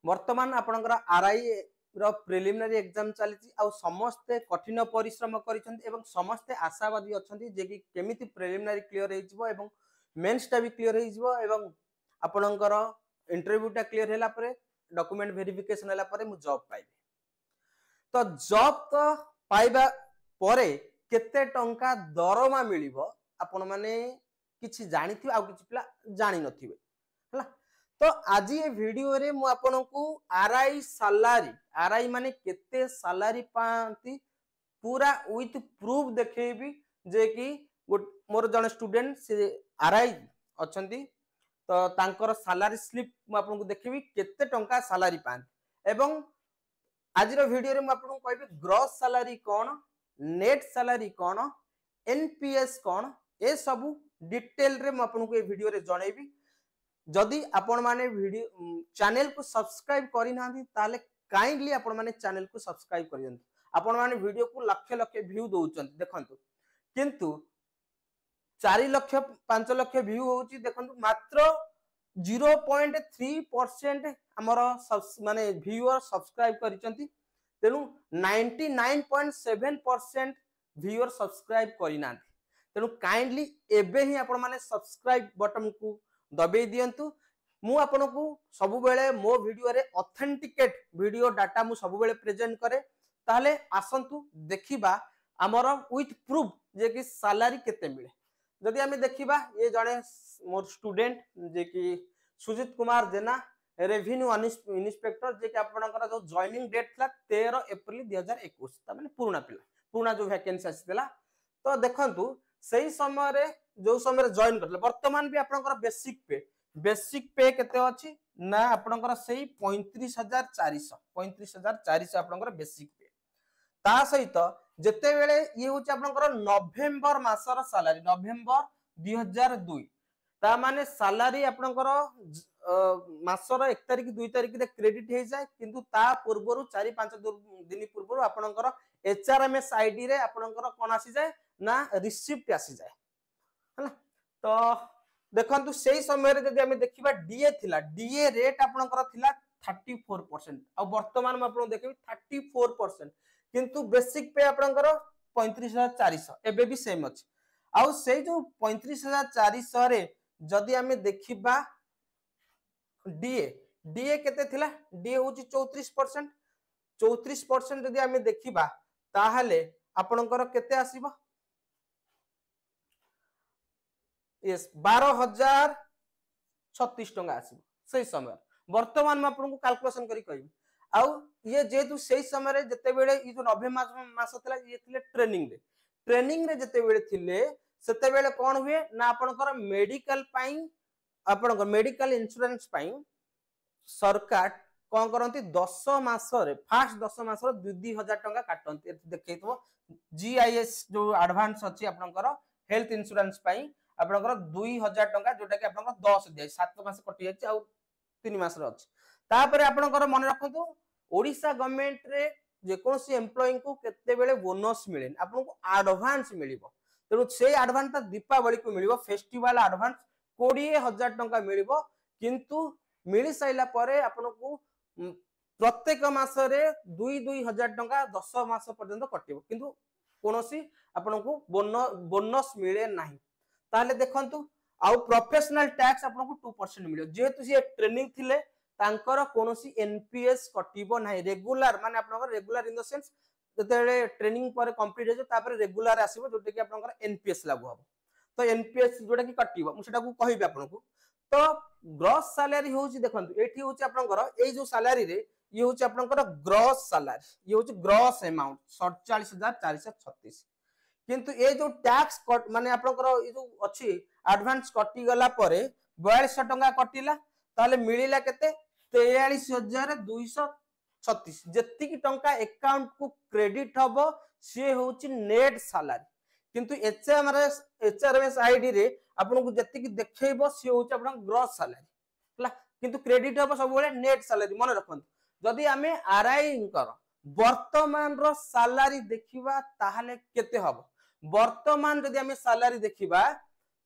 वर्तमान आपनकर आरआई रो preliminary exam चली आ समस्ते कठिन परिश्रम करिसेंती एवं समस्ते आशावादी अछंती जे कि केमिति प्रिलिमिनरी क्लियर हे जिवो एवं मेंसटा भी क्लियर हे जिवो एवं आपनकर इंटरव्यूटा क्लियर हैला परे डॉक्यूमेंट वेरिफिकेशन हैला परे मु जॉब पाइबे। तो जॉब तो पाइबा परे केते टंका दरमा मिलिबो आपण माने किछि जानिथिबे आ किछि पिला जानि नथिबे हला। तो आज ये वीडियो रे मु आपन को आरआई सैलरी आरआई माने केते सैलरी पांती पूरा विथ प्रूफ देखेबी जे कि मोर जने स्टूडेंट से आरआई अछंती तो तांकर सैलरी स्लिप मु आपन को देखेबी केते टंका सैलरी पांती एवं आज रो वीडियो रे मु आपन को कहबी ग्रॉस सैलरी कोन नेट सैलरी कोन एनपीएस कोन ए सब डिटेल रे मु आपन को ए वीडियो रे जणेबी। जदि आपण माने वीडियो चैनल को सब्सक्राइब करि नांती ताले काइंडली आपण माने चैनल को सब्सक्राइब करि दंतु। आपण माने वीडियो को लाख लाख व्यू दउचंती देखंतु किंतु 4 लाख 5 लाख व्यू होउची देखंतु मात्र 0.3% हमर माने व्यूअर सब्सक्राइब करिसंती तेनु 99.7% व्यूअर सब्सक्राइब करि नांती तेनु काइंडली एबे ही आपण माने सब्सक्राइब बटन को दबे दियंतु। मु आपन को सब बेले मो वीडियो रे ऑथेंटिकेट वीडियो डाटा मु सब बेले प्रेजेंट करे ताले आसंतु देखिबा हमर विथ प्रूफ जे कि सैलरी केते मिले। जदि हमें देखिबा ये जने मोर स्टूडेंट जे कि सुजित कुमार जेना रेवेन्यू इंस्पेक्टर जे कि आपनकर जो जॉइनिंग डेट था 13 अप्रैल 2021 ता माने पुराना जो वैकेंसी आसीला। तो देखंतु सही समय रे जो समय जॉइन करले वर्तमान भी आपनकर बेसिक पे केते अछि ना आपनकर सही 35,400 आपनकर बेसिक पे ता सहित जते बेले ये होची आपनकर नवेम्बर मासर सैलरी नवेम्बर 2002 ता माने सैलरी आपनकर मासर 1 तारिख 2 तारिख रे क्रेडिट हे जाय किंतु ता पूर्वरु 4-5 दिन पूर्वरु आपनकर एचआरएमएस आईडी रे आपनकर कोन आसी जाय ना रिसिप्ट आसी जाय हला। तो देखंतु सेही समय रे जदि हमें देखिबा डीए थिला डीए रेट आपनकर थिला 34% आ वर्तमान में आपन देखबी 34% किंतु बेसिक पे आपनकर 35,400 एबे भी सेम अछि। आ सेही जो 35,400 रे जदि हमें देखिबा डीए केते थिला डीए होची 34% जदि हमें देखिबा ताहले आपनकर केते आसीबा यस 12,036 टंका आसीबो सही समय। वर्तमान में आपन को कैलकुलेशन करी कहबी आ ये जेतु सही समय रे जते बेले ई जो नवेम्बर मास थला ये थिले ट्रेनिंग रे जते बेले थिले सेते बेले कोन हुए ना आपनकर मेडिकल पाई आपनकर मेडिकल इंश्योरेंस पाई सरकार कोन करंती 10 मास रे फर्स्ट 10 मास रे 2,000 टंका काटंती देखैतो जीआईएस जो एडवांस अछि आपनकर हेल्थ इंश्योरेंस पाई आपनकर 2,000 टंका जोटा कि आपनकर 10 दिया 7 मास कटि जाय आ 3 मास रे अछि। तापर आपनकर मन रखंतु ओडिसा गवर्नमेंट रे जे कोनसी एम्प्लॉई को केते बेले बोनस मिले आपन को एडवांस मिलिबो तेनु से एडवांस ता दीपावली को मिलिबो फेस्टिवल एडवांस 20,000 टंका मिलिबो किंतु मिली साइला परे आपन को प्रत्येक मास रे 2,000 टंका 10 मास पर्यंत कटिबो किंतु कोनसी आपन को बोनस मिले नाही। ताले देखंतु आउ प्रोफेशनल टैक्स आपन को 2% मिलियो जेतु से ट्रेनिंग थिले तांकर कोनोसी एनपीएस कटिबो नाही रेगुलर माने आपनकर रेगुलर इन द सेंस जते ट्रेनिंग पर कंप्लीट हो तापर रेगुलर आसीबो जोटे कि आपनकर एनपीएस लागू हबो। तो एनपीएस जोटा कि कटिबो मु सेटा को कहिबे आपन को। तो ग्रॉस सैलरी होची देखंतु एठी होची आपनकर ए जो सैलरी रे ये होची आपनकर ग्रॉस सैलरी ये होची ग्रॉस अमाउंट 47,436 किंतु ए जो टैक्स माने आपनकर ए जो अछि एडवांस कटि गला परे 4200 टंका कटिला ताले मिलिला केते 43,236 जति की टंका अकाउंट को क्रेडिट हबो से होची नेट सैलरी किंतु एचआरएमएस आईडी रे आपन को जति की देखैबो से होची आपन ग्रॉस सैलरी हला किंतु क्रेडिट हबो सब बेले नेट सैलरी मन रखंतु। जदि हमें आरआई कर वर्तमान रो सैलरी देखिबा ताहले केते हबो वर्तमान जदि हमें सैलरी देखिबा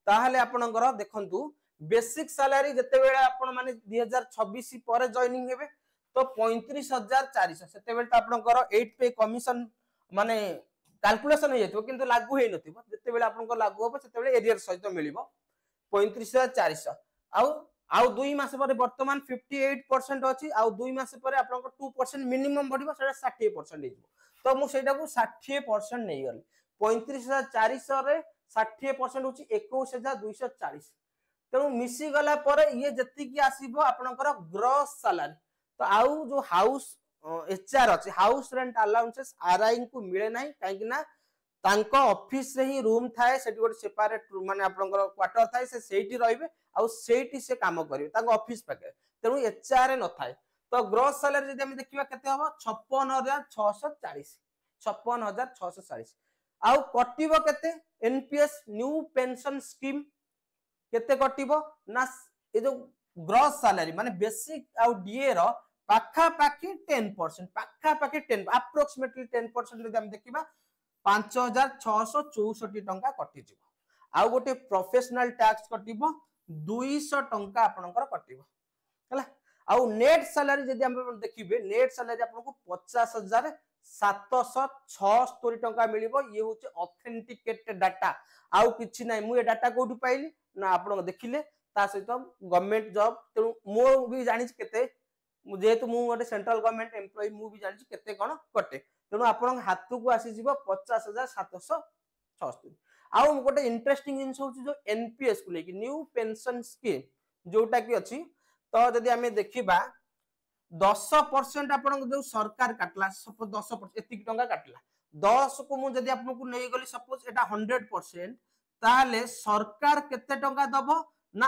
ताहले आपनकर देखंतु बेसिक सैलरी जते बेले आपण माने 2026 पर जॉइनिंग हेबे तो 35,400 सेतेबेले तो आपनकर 8 पे कमिशन माने कैलकुलेशन हो जायतो किंतु लागू हे नथिबो जेतेबेले आपनकर लागू होबो सेतेबेले एरियर सहित मिलिबो 35,400 आउ 2 मास पर वर्तमान 58% अछि आउ 2 मास पर आपनकर 2% मिनिमम बढ़िबो सेटा 60% हेजो तो मु सेटा को 60% नै गली 35,400 रे 60% होची 21,240 तेणु मिसी गला पर ये जति की आसीबो आपनकर ग्रॉस सैलरी तो आउ जो हाउस एचआर अछि हाउस रेंट अलाउंसेस आरआई को मिले नाही काहे कि ना तांको ऑफिस रे ही रूम थाए सेठी गोटे सेपरेट माने आपनकर क्वार्टर थाए से सेठी रहिबे आ सेठी से काम करिवे तांको ऑफिस पाके तेणु एचआर न थाए तो ग्रॉस सैलरी जदि हम देखिबा केते हबो 56,640 56,640 आउ कटिबो केते एनपीएस न्यू पेंशन स्कीम केते कटिबो ना ए जो ग्रॉस सैलरी माने बेसिक आउ डीए रो पाखा पाखी 10% पाखा पाखी 10 अप्रोक्सीमेटली 10% जदि हम देखिबा 5,664 टंका कटि जिवो आउ गोटे प्रोफेशनल टैक्स कटिबो 200 टंका आपनकर कटिबो हला आउ नेट सैलरी जदि हम देखिबे नेट सैलरी आपनको 50,776 टंका मिलिबो ये होचे ऑथेंटिकेटेड डाटा आउ किछि नै मु ए डाटा कोठु पाइली ना आपन देखिले ता सहित गवर्नमेंट जॉब तेणु मो भी जानि केते जेहेतु मु गोटे सेंट्रल गवर्नमेंट एम्प्लॉय मु भी जानि केते कोन कटे तेणु आपन हाथ को आसी जीवो 50,776 आउ गोटे इंटरेस्टिंग जिंस होची जो एनपीएस को लेकी न्यू पेंशन स्कीम जोटा की अछि तो जदि हमें देखिबा 10% आपन जो सरकार काटला सपोज 10% एतिक टंका काटला 10 को मु जदि आपन को नै गली सपोज एटा 100% ताले सरकार केते टंका दबो ना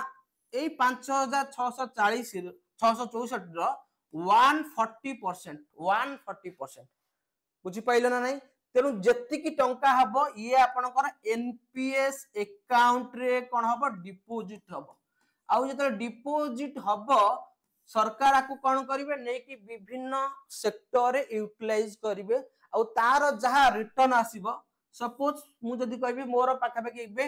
एई 5,640 664 रो 140% बुझी पाइलो ना नहीं तेनु जत्ति की टंका हबो ये आपनकर एनपीएस अकाउंट रे कोन हबो डिपॉजिट हबो आउ जते डिपॉजिट हबो सरकार आकु कोन करिवे नै कि विभिन्न सेक्टर रे यूटिलाइज करिवे आउ तार जहा रिटर्न आसीबो सपोज मु जदी कहबी मोर पाखा पाखी एबे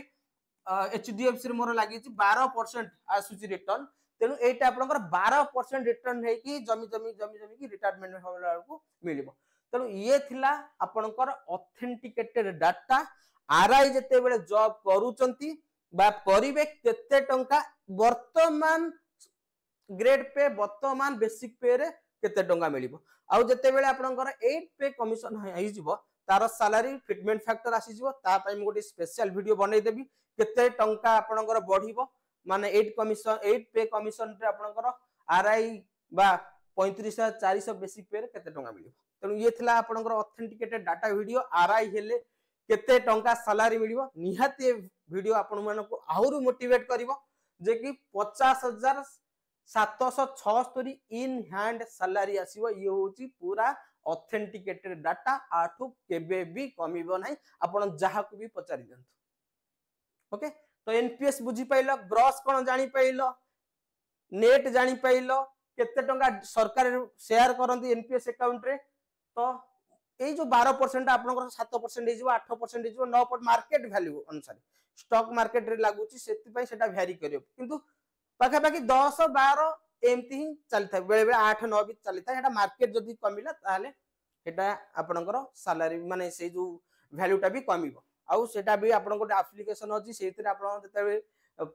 एचडीएफसी रे मोर लागि 12% आसुची रिटर्न तेनु एटा आपनकर 12% रिटर्न है कि जमी की रिटायरमेंट होला को मिलिबो तेनु ये थिला आपनकर ऑथेंटिकेटेड डाटा आरआई जते बेले जॉब करूचंती बा करिवे केते टंका वर्तमान ग्रेड पे वर्तमान बेसिक पे रे केते टंका मिलिबो आउ जते बेले आपनकर 8 पे कमिशन हई जिवो तार सैलरी फिटमेंट फैक्टर आसी जिवो ता पई म गोटे स्पेशल वीडियो बनै देबी केते टंका आपनकर बढ़िबो माने 8 पे कमिशन रे आपनकर आरआई बा 35,400 बेसिक पे रे केते टंका मिलिबो तेनु ये थिला आपनकर ऑथेंटिकेटेड डाटा वीडियो आरआई हेले केते टंका सैलरी मिलिबो निहाती वीडियो आपन मन को आहुरु मोटिवेट करिवो जे कि 50,776 इन हैंड सैलरी आसीबो ये होची पूरा ऑथेंटिकेटेड डाटा आठु केबे भी कमिबो नाही आपन जहा को भी पचारि दंतु ओके तो एनपीएस बुझी पाइलो ग्रॉस कोन जानि पाइलो नेट जानि पाइलो केते टंका सरकार शेयर करंती एनपीएस अकाउंट रे तो ए जो 12% आपनकर 7% हे जिवो 8% हे जिवो 9% मार्केट वैल्यू अनुसार स्टॉक मार्केट रे लागुची सेति पई सेटा वेरी करियो किंतु पाखा पाखी 10 12 एमती ही चलता बेले बेले 8 9 भी चलता है मार्केट जदी कमिला ताले एटा आपनकर सैलरी माने से जो वैल्यूटा भी कमिबो आउ सेटा भी आपन को एप्लीकेशन अछि सेतिर आपन जते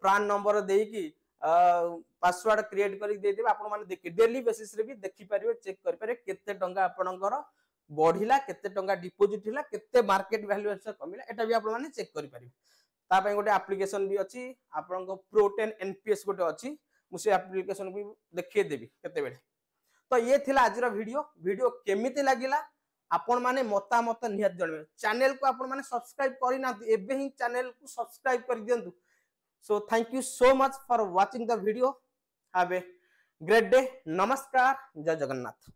प्रान नंबर देई की पासवर्ड क्रिएट करी दे देबे आपन माने देखि डेली बेसिस रे भी देखि परिबे चेक करि परिबे केते टंका आपनकर बढ़िला केते टंका डिपॉजिट हिला केते मार्केट वैल्यू से कमिला एटा भी आपन माने चेक करि परिबे ता पई गोटे एप्लीकेशन भी अछि आपन को प्रो10 एनपीएस गोटे अछि मुसे एप्लीकेशन भी देखिए देबी केते बेले तो ये थिला आजिर वीडियो केमिति लागिला आपण माने मतामत निहत जणबे चैनल को आपण माने सब्सक्राइब करि ना एबे ही चैनल को सब्सक्राइब कर दियंतु so thank you so much for watching the video have a great day नमस्कार जय जगन्नाथ।